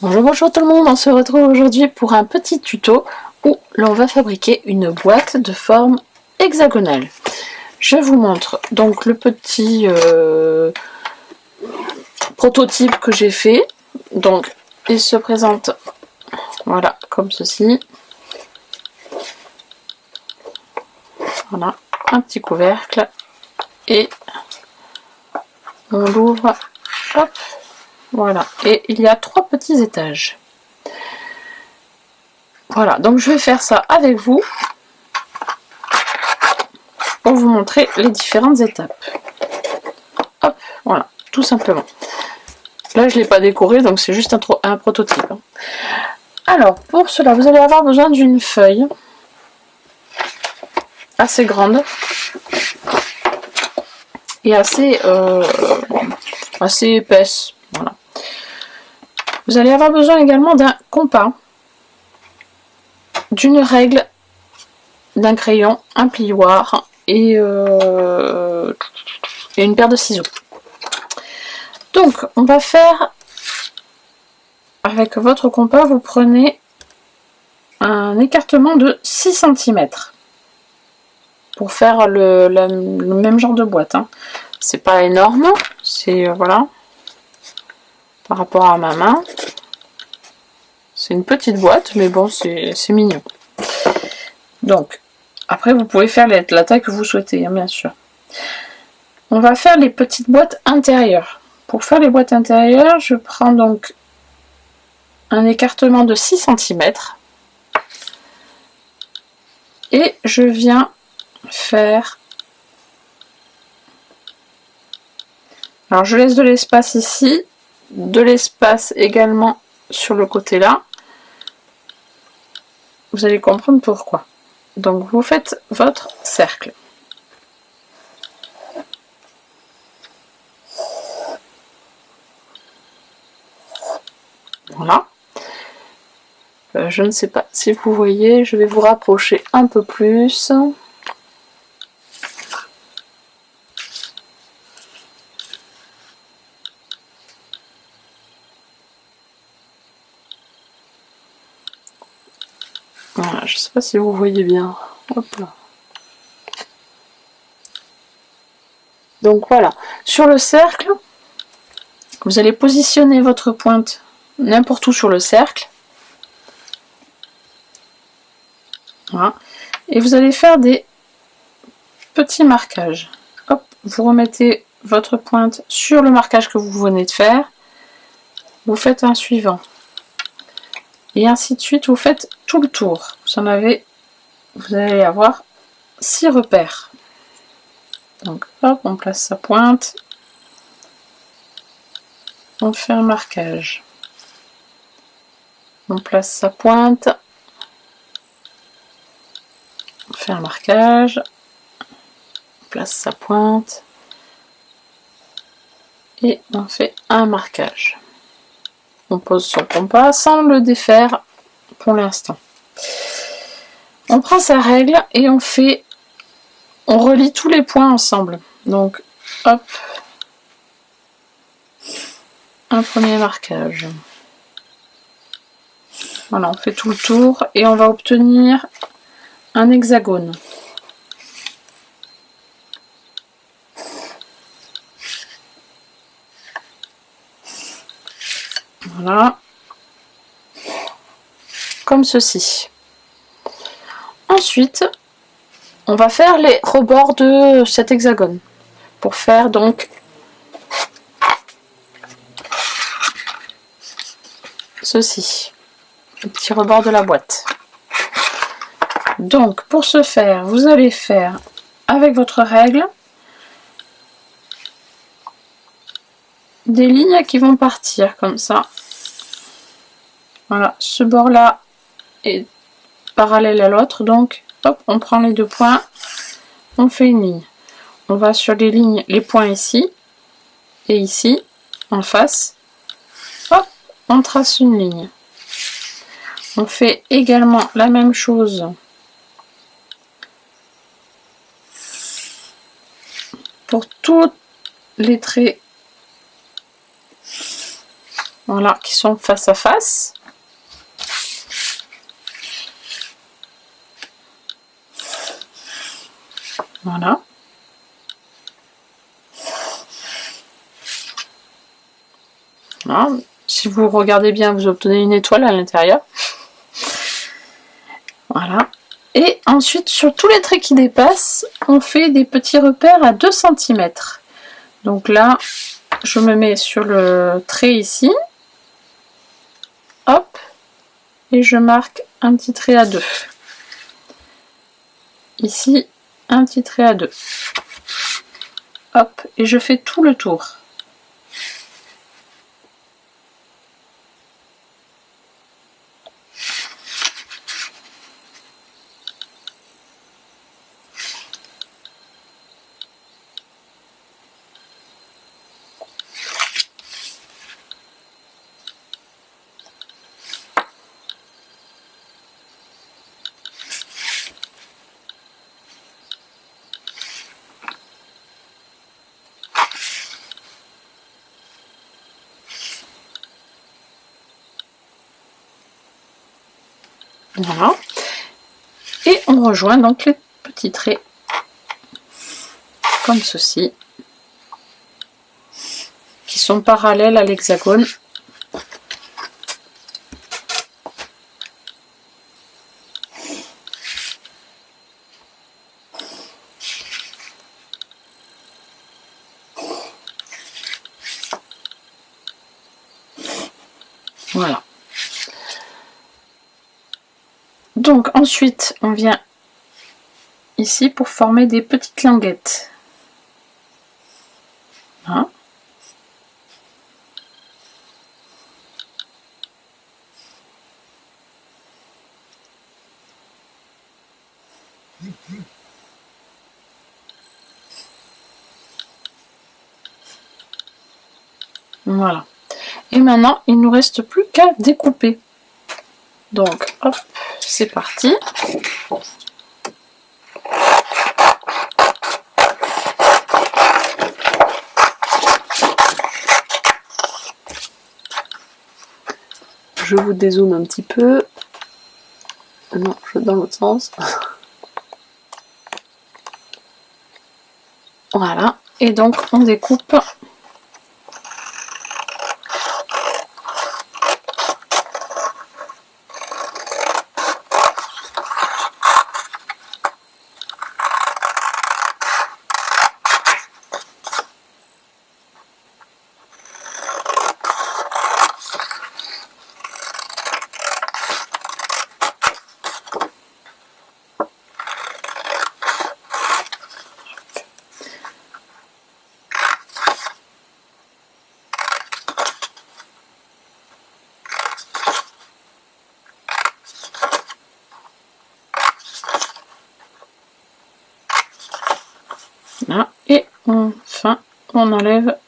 Bonjour tout le monde, on se retrouve aujourd'hui pour un petit tuto où l'on va fabriquer une boîte de forme hexagonale. Je vous montre donc le petit prototype que j'ai fait. Donc il se présente voilà comme ceci. Voilà, un petit couvercle et on l'ouvre, hop, voilà, et il y a 3 petits étages. Voilà, donc je vais faire ça avec vous pour vous montrer les différentes étapes. Hop, voilà, tout simplement. Là, je ne l'ai pas décoré, donc c'est juste un prototype. Alors, pour cela, vous allez avoir besoin d'une feuille assez grande et assez épaisse. Voilà. Vous allez avoir besoin également d'un compas, d'une règle, d'un crayon, un plioir et une paire de ciseaux. Donc, on va faire, avec votre compas, vous prenez un écartement de 6 cm pour faire le même genre de boîte. Hein. C'est pas énorme, c'est voilà, par rapport à ma main. C'est une petite boîte, mais bon, c'est mignon. Donc, après, vous pouvez faire la taille que vous souhaitez, hein, bien sûr. On va faire les petites boîtes intérieures. Pour faire les boîtes intérieures, je prends donc un écartement de 6 cm et je viens faire... Alors, je laisse de l'espace ici, de l'espace également sur le côté là. Vous allez comprendre pourquoi. Donc, vous faites votre cercle. Voilà. Je ne sais pas si vous voyez, je vais vous rapprocher un peu plus. Voilà, je ne sais pas si vous voyez bien. Hop là. Donc voilà, sur le cercle, vous allez positionner votre pointe n'importe où sur le cercle. Voilà. Et vous allez faire des petits marquages. Hop, vous remettez votre pointe sur le marquage que vous venez de faire. Vous faites un suivant. Et ainsi de suite, vous faites tout le tour. Vous allez avoir 6 repères. Donc hop, on place sa pointe. On fait un marquage. On place sa pointe. On fait un marquage. On place sa pointe. Et on fait un marquage. On pose son compas sans le défaire pour l'instant. On prend sa règle et on relie tous les points ensemble. Donc, hop, un premier marquage. Voilà, on fait tout le tour et on va obtenir un hexagone. Voilà, comme ceci. Ensuite, on va faire les rebords de cet hexagone pour faire donc ceci, le petit rebord de la boîte. Donc, pour ce faire, vous allez faire avec votre règle des lignes qui vont partir comme ça. Voilà, ce bord-là est parallèle à l'autre, donc hop, on prend les 2 points, on fait une ligne. On va sur les lignes, les points ici et ici, en face. Hop, on trace une ligne. On fait également la même chose pour tous les traits. voilà, qui sont face à face. Voilà. Voilà. Si vous regardez bien, vous obtenez une étoile à l'intérieur. Voilà. Et ensuite, sur tous les traits qui dépassent, on fait des petits repères à 2 cm. Donc là, je me mets sur le trait ici. Hop. Et je marque un petit trait à 2. Ici, un petit trait à 2. Hop. Et je fais tout le tour. Voilà. Et on rejoint donc les petits traits comme ceci, qui sont parallèles à l'hexagone. Voilà. Donc ensuite, on vient ici pour former des petites languettes. Hein? Voilà. Et maintenant, il ne nous reste plus qu'à découper. Donc, hop, c'est parti. Je vous dézoome un petit peu. Non, je vais dans l'autre sens. Voilà. Et donc, on découpe. Là, et enfin, on enlève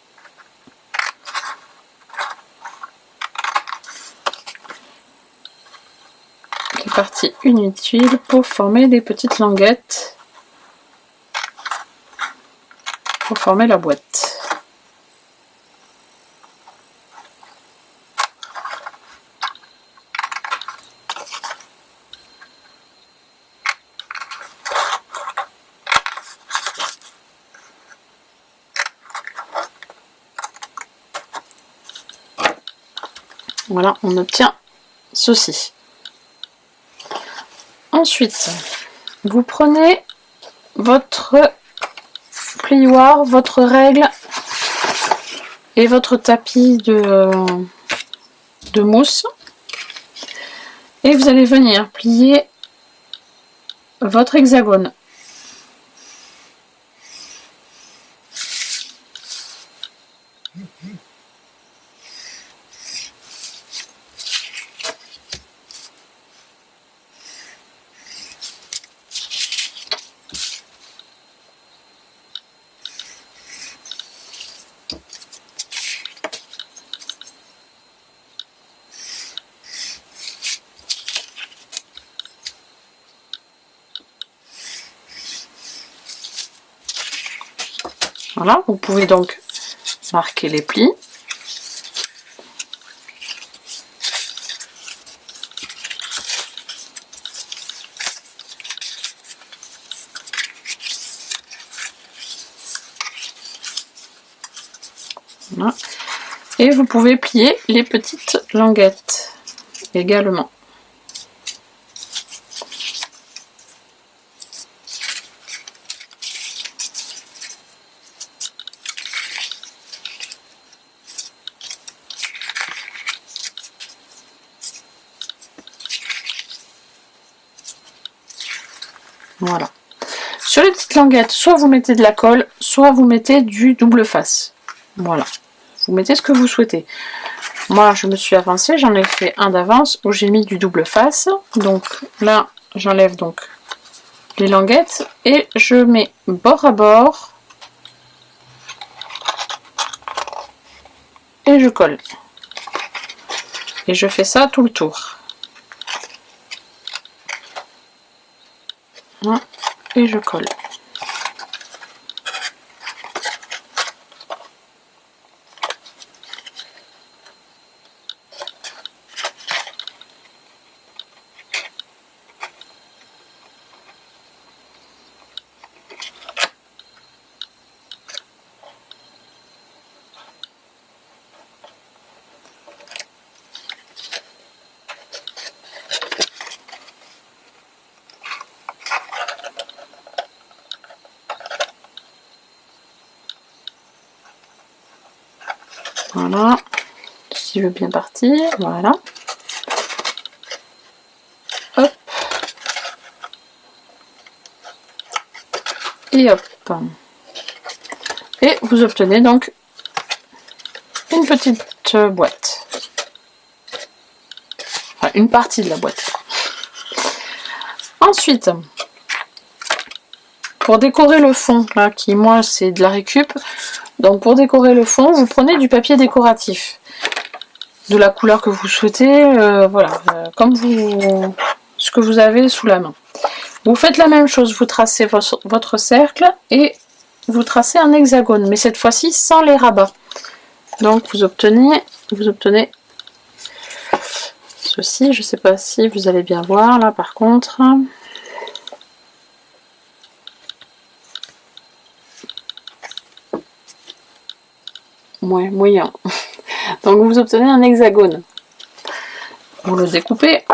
les parties inutiles pour former des petites languettes, pour former la boîte. Voilà, on obtient ceci. Ensuite, vous prenez votre plioir, votre règle et votre tapis de mousse. Et vous allez venir plier votre hexagone. Voilà, vous pouvez donc marquer les plis. Voilà. Et vous pouvez plier les petites languettes également. Voilà. Sur les petites languettes, soit vous mettez de la colle, soit vous mettez du double face. Voilà. Vous mettez ce que vous souhaitez. Moi, je me suis avancée, j'en ai fait un d'avance où j'ai mis du double face. Donc là, j'enlève donc les languettes et je mets bord à bord et je colle. Et je fais ça tout le tour. Voilà. Et je colle. Voilà, si je veux bien partir, voilà. Hop. Et hop. Et vous obtenez donc une petite boîte. Enfin, une partie de la boîte. Ensuite, pour décorer le fond, là, qui moi c'est de la récup, donc pour décorer le fond, vous prenez du papier décoratif. De la couleur que vous souhaitez, voilà, comme vous, ce que vous avez sous la main. Vous faites la même chose, vous tracez votre cercle et vous tracez un hexagone, mais cette fois-ci sans les rabats. Donc vous obtenez ceci, je ne sais pas si vous allez bien voir là par contre. Ouais, moyen. Donc vous obtenez un hexagone. Vous le découpez.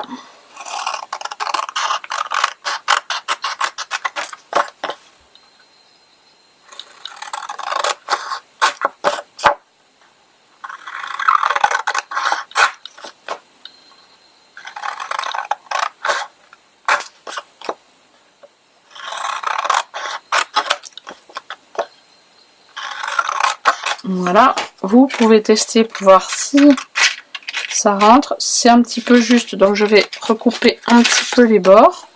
Voilà, vous pouvez tester pour voir si ça rentre. C'est un petit peu juste, donc je vais recouper un petit peu les bords.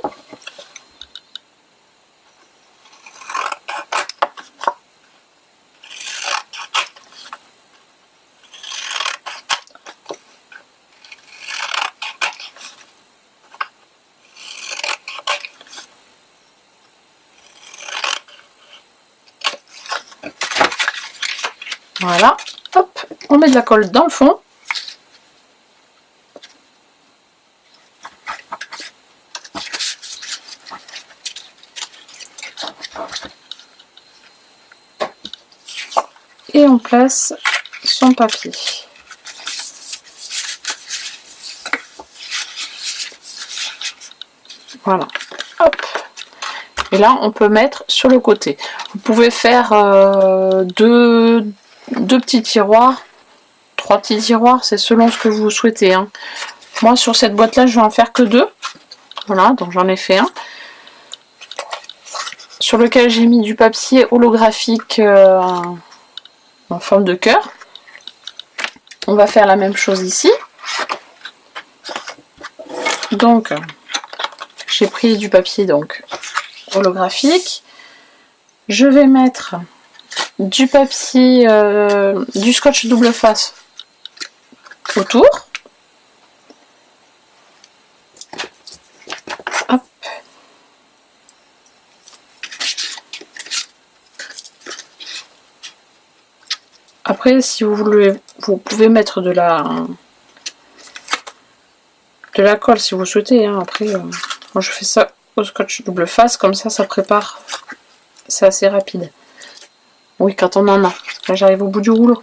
Voilà, hop, on met de la colle dans le fond. Et on place son papier. Voilà, hop. Et là, on peut mettre sur le côté. Vous pouvez faire deux petits tiroirs, 3 petits tiroirs, c'est selon ce que vous souhaitez. Hein. Moi, sur cette boîte-là, je vais en faire que 2. Voilà, donc j'en ai fait un. Sur lequel j'ai mis du papier holographique en forme de cœur. On va faire la même chose ici. Donc, j'ai pris du papier donc holographique. Je vais mettre du papier, du scotch double face autour. Hop. Après, si vous voulez, vous pouvez mettre de la colle si vous souhaitez. Hein. Après, moi je fais ça au scotch double face, comme ça, ça prépare. C'est assez rapide. Oui, quand on en a. Là, j'arrive au bout du rouleau.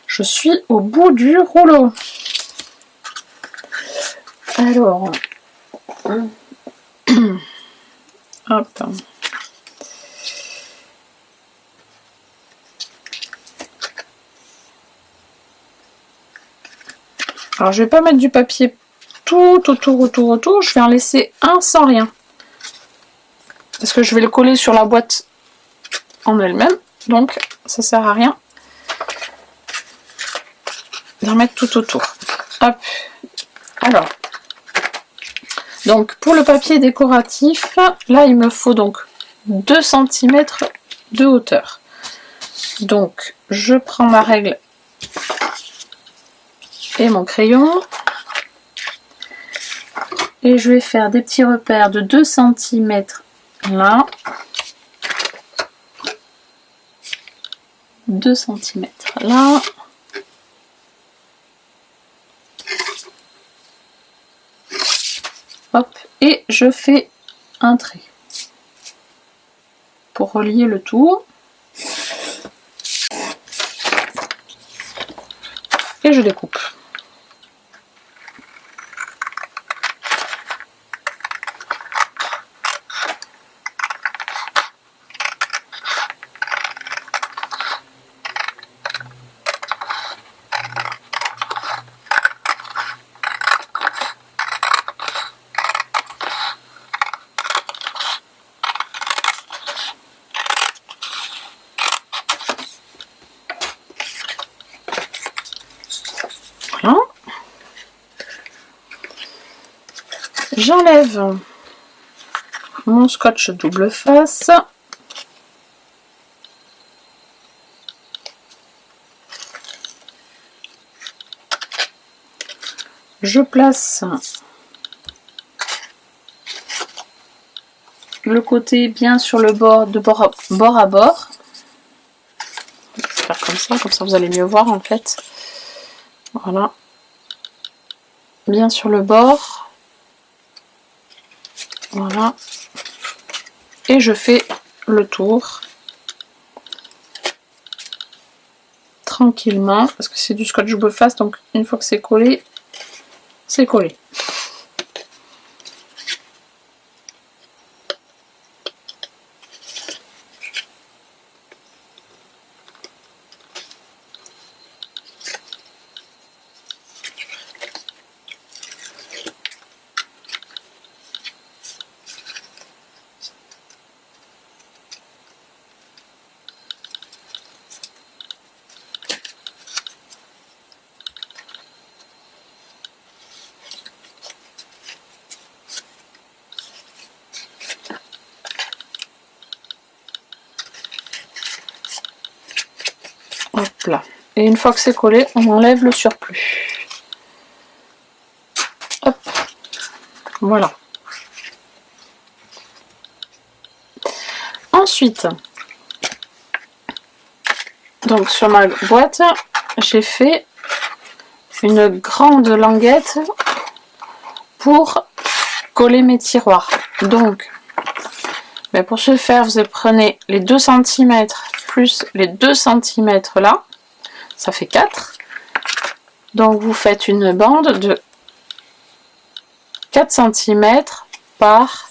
Je suis au bout du rouleau. Alors, hop. Alors, je vais pas mettre du papier tout autour. Je vais en laisser un sans rien. Parce que je vais le coller sur la boîte en elle-même. Donc, ça sert à rien d'en mettre tout autour. Hop. Alors, donc pour le papier décoratif, là il me faut donc 2 cm de hauteur. Donc, je prends ma règle et mon crayon. Et je vais faire des petits repères de 2 cm là. 2 cm là. Hop, et je fais un trait pour relier le tout. Et je découpe. Voilà. J'enlève mon scotch double face. Je place le côté bien sur le bord, de bord à bord. Je vais faire comme ça vous allez mieux voir en fait. Voilà. Bien sur le bord. Voilà. Et je fais le tour. Tranquillement. Parce que c'est du scotch double face. Donc une fois que c'est collé, c'est collé. Hop là. Et une fois que c'est collé, on enlève le surplus. Hop. Voilà. Ensuite, donc sur ma boîte, j'ai fait une grande languette pour coller mes tiroirs. Donc, pour ce faire, vous prenez les 2 cm plus les 2 cm là, ça fait 4. Donc vous faites une bande de 4 cm par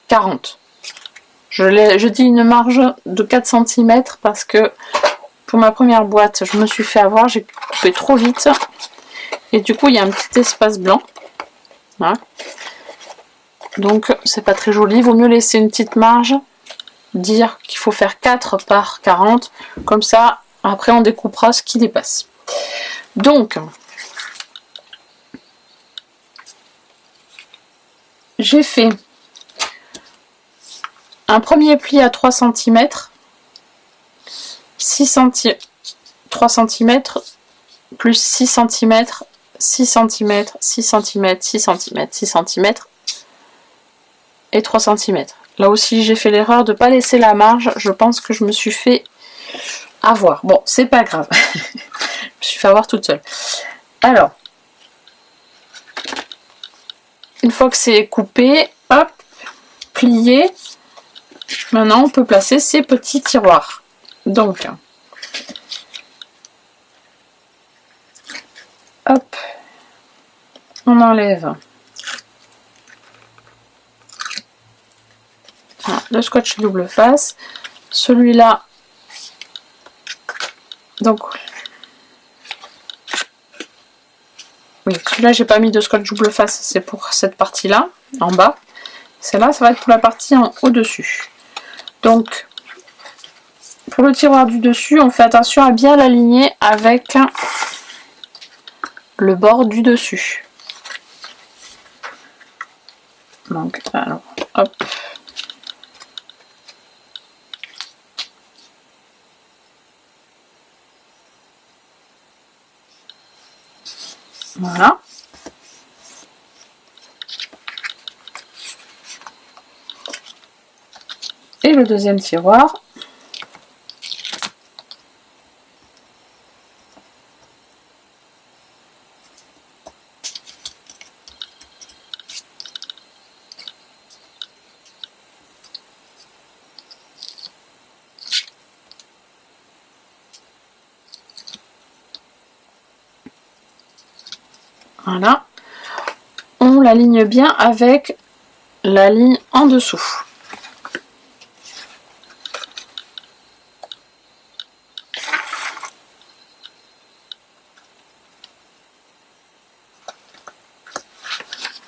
40. Je dis une marge de 4 cm parce que pour ma première boîte, je me suis fait avoir, j'ai coupé trop vite. Et du coup, il y a un petit espace blanc. Voilà. Donc, c'est pas très joli. Il vaut mieux laisser une petite marge. Dire qu'il faut faire 4 par 40. Comme ça, après, on découpera ce qui dépasse. Donc, j'ai fait un premier pli à 3 cm. 3 cm plus 6 cm, 6 cm, 6 cm, 6 cm, 6 cm et 3 cm. Là aussi j'ai fait l'erreur de ne pas laisser la marge, je pense que je me suis fait avoir. Bon, c'est pas grave, je me suis fait avoir toute seule. Alors, une fois que c'est coupé, hop, plié, maintenant on peut placer ces petits tiroirs. Donc, hop, on enlève le scotch double face. Celui-là, donc, oui, celui-là, j'ai pas mis de scotch double face, c'est pour cette partie-là, en bas. Celle-là, ça va être pour la partie en au-dessus. Donc, pour le tiroir du dessus, on fait attention à bien l'aligner avec le bord du dessus. Donc, alors, hop. Voilà. Et le deuxième tiroir. Voilà. On l'aligne bien avec la ligne en dessous.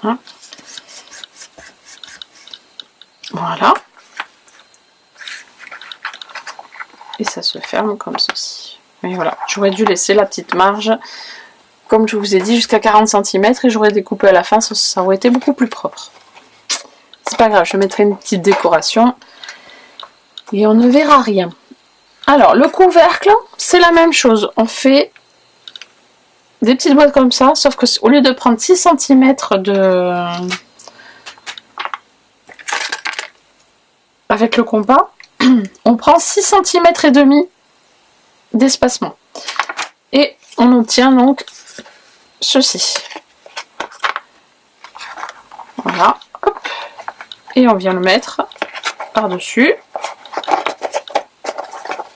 Hein. Voilà. Et ça se ferme comme ceci. Et voilà, j'aurais dû laisser la petite marge, comme je vous ai dit, jusqu'à 40 cm et j'aurais découpé à la fin, ça aurait été beaucoup plus propre. C'est pas grave, je mettrai une petite décoration et on ne verra rien. Alors, le couvercle, c'est la même chose. On fait des petites boîtes comme ça, sauf que au lieu de prendre 6 cm avec le compas, on prend 6 cm et demi d'espacement. Et on obtient donc ceci. Voilà. Hop. Et on vient le mettre par-dessus.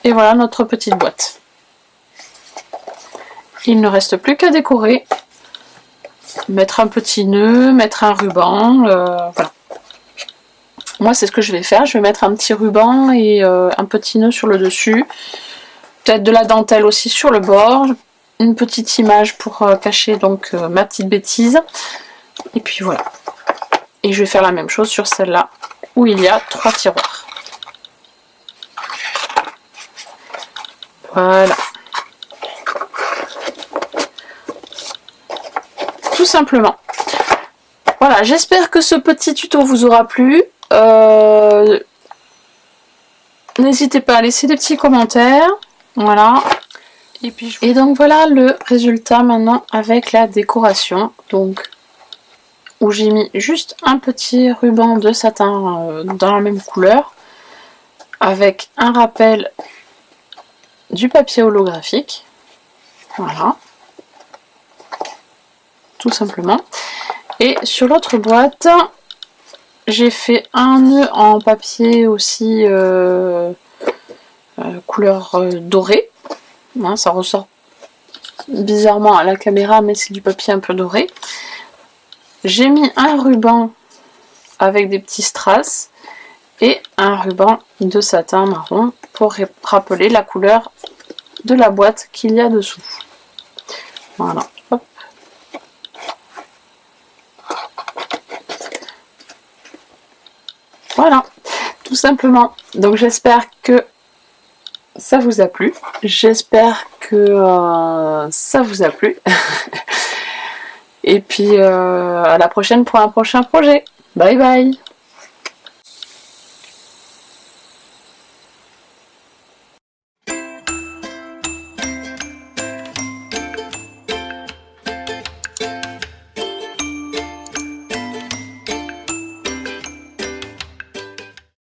Et voilà notre petite boîte. Il ne reste plus qu'à décorer. Mettre un petit nœud, mettre un ruban. Voilà. Moi, c'est ce que je vais faire. Je vais mettre un petit ruban et un petit nœud sur le dessus. Peut-être de la dentelle aussi sur le bord. Une petite image pour cacher donc ma petite bêtise. Et puis voilà. Et je vais faire la même chose sur celle-là où il y a 3 tiroirs. Voilà. Tout simplement. Voilà, j'espère que ce petit tuto vous aura plu. N'hésitez pas à laisser des petits commentaires. Voilà. Et donc voilà le résultat maintenant avec la décoration. Donc, où j'ai mis juste un petit ruban de satin dans la même couleur. Avec un rappel du papier holographique. Voilà. Tout simplement. Et sur l'autre boîte, j'ai fait un nœud en papier aussi couleur dorée. Hein, ça ressort bizarrement à la caméra, mais c'est du papier un peu doré. J'ai mis un ruban avec des petits strass et un ruban de satin marron pour rappeler la couleur de la boîte qu'il y a dessous. Voilà. Hop. Voilà, tout simplement. Donc j'espère que ça vous a plu. J'espère que ça vous a plu. Et puis à la prochaine pour un prochain projet. Bye bye.